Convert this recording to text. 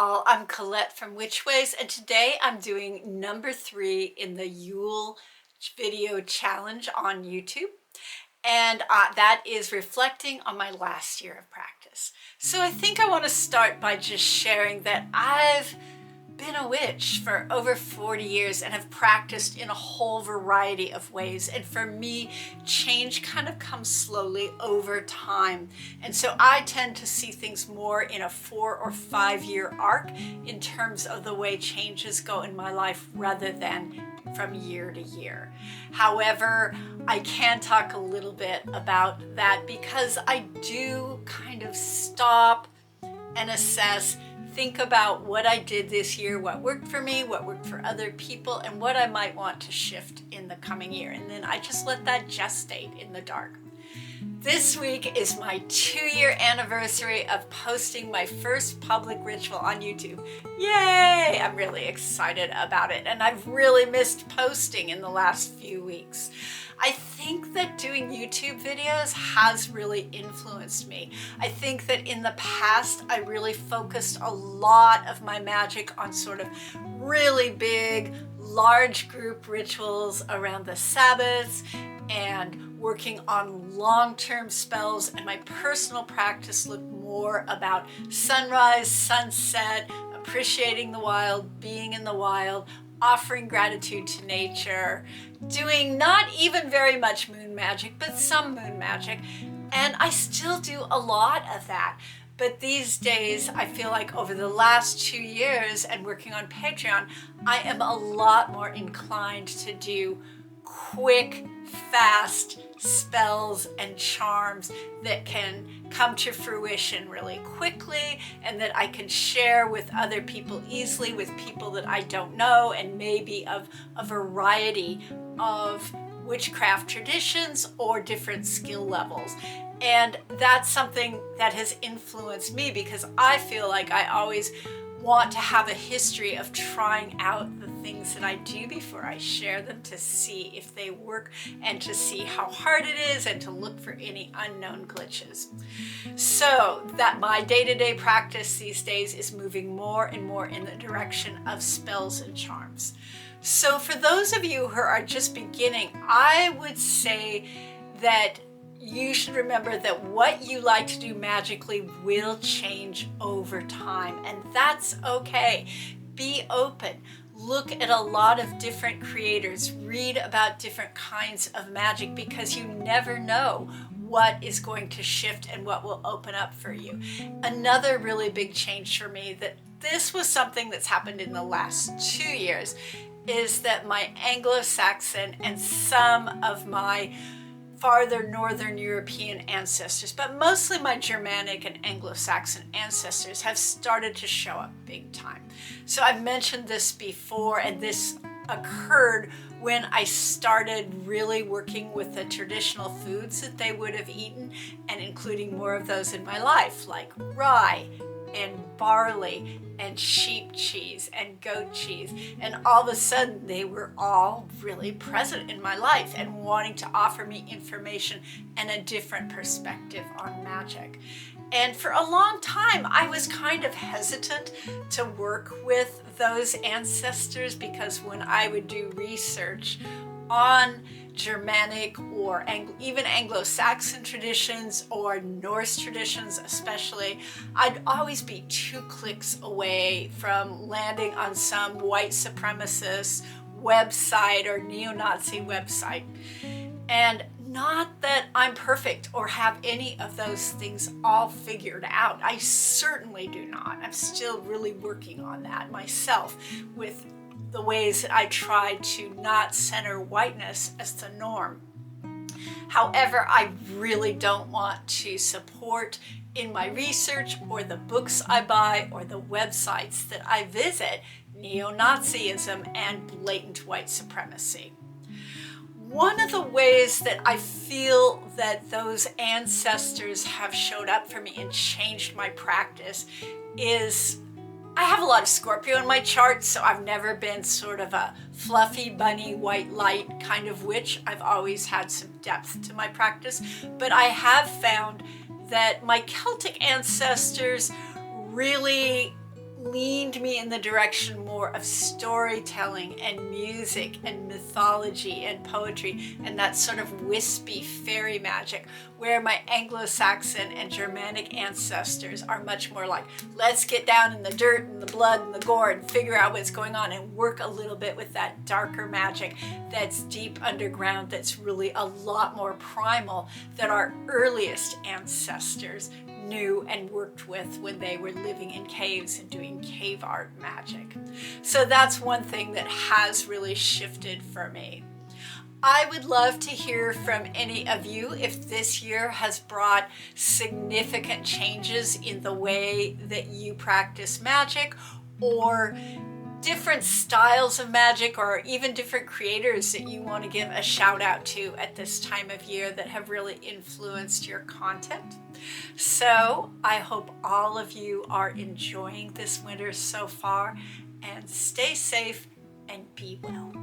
all, I'm Colette from Witchways, and today I'm doing number 3 in the Yule video challenge on YouTube, and that is reflecting on my last year of practice. So I think I want to start by just sharing that I've been a witch for over 40 years and have practiced in a whole variety of ways, and for me change kind of comes slowly over time, and so I tend to see things more in a 4 or 5 year arc in terms of the way changes go in my life rather than from year to year. However, I can talk a little bit about that because I do kind of stop and assess, think about what I did this year, what worked for me, what worked for other people, and what I might want to shift in the coming year. And then I just let that gestate in the dark. This week is my 2-year anniversary of posting my first public ritual on YouTube. Yay! I'm really excited about it, and I've really missed posting in the last few weeks. I think that doing YouTube videos has really influenced me. I think that in the past I really focused a lot of my magic on sort of really big, large group rituals around the Sabbaths and working on long-term spells, and my personal practice looked more about sunrise, sunset, appreciating the wild, being in the wild, offering gratitude to nature, doing not even very much moon magic, but some moon magic. And I still do a lot of that. But these days, I feel like over the last 2 years and working on Patreon, I am a lot more inclined to do quick, fast spells and charms that can come to fruition really quickly and that I can share with other people easily, with people that I don't know, and maybe of a variety of witchcraft traditions or different skill levels. And that's something that has influenced me because I feel like I always want to have a history of trying out the things that I do before I share them, to see if they work and to see how hard it is and to look for any unknown glitches. So that my day-to-day practice these days is moving more and more in the direction of spells and charms. So for those of you who are just beginning, I would say that you should remember that what you like to do magically will change over time, and that's okay. Be open. Look at a lot of different creators. Read about different kinds of magic because you never know what is going to shift and what will open up for you. Another really big change for me, that this was something that's happened in the last 2 years, is that my Anglo-Saxon and some of my farther northern European ancestors, but mostly my Germanic and Anglo-Saxon ancestors, have started to show up big time. So I've mentioned this before, and this occurred when I started really working with the traditional foods that they would have eaten and including more of those in my life, like rye and barley and sheep cheese and goat cheese, and all of a sudden they were all really present in my life and wanting to offer me information and a different perspective on magic. And for a long time I was kind of hesitant to work with those ancestors because when I would do research on Germanic or even Anglo-Saxon traditions or Norse traditions especially, I'd always be 2 clicks away from landing on some white supremacist website or neo-Nazi website. And not that I'm perfect or have any of those things all figured out. I certainly do not. I'm still really working on that myself with the ways that I try to not center whiteness as the norm. However, I really don't want to support in my research or the books I buy or the websites that I visit neo-Nazism and blatant white supremacy. One of the ways that I feel that those ancestors have showed up for me and changed my practice is I have a lot of Scorpio in my chart, so I've never been sort of a fluffy bunny white light kind of witch. I've always had some depth to my practice, but I have found that my Celtic ancestors really leaned me in the direction more of storytelling and music and mythology and poetry and that sort of wispy fairy magic, where my Anglo-Saxon and Germanic ancestors are much more like, let's get down in the dirt and the blood and the gore and figure out what's going on and work a little bit with that darker magic that's deep underground, that's really a lot more primal than our earliest ancestors knew and worked with when they were living in caves and doing cave art magic. So that's one thing that has really shifted for me. I would love to hear from any of you if this year has brought significant changes in the way that you practice magic, or different styles of magic, or even different creators that you want to give a shout out to at this time of year that have really influenced your content. So I hope all of you are enjoying this winter so far, and stay safe and be well.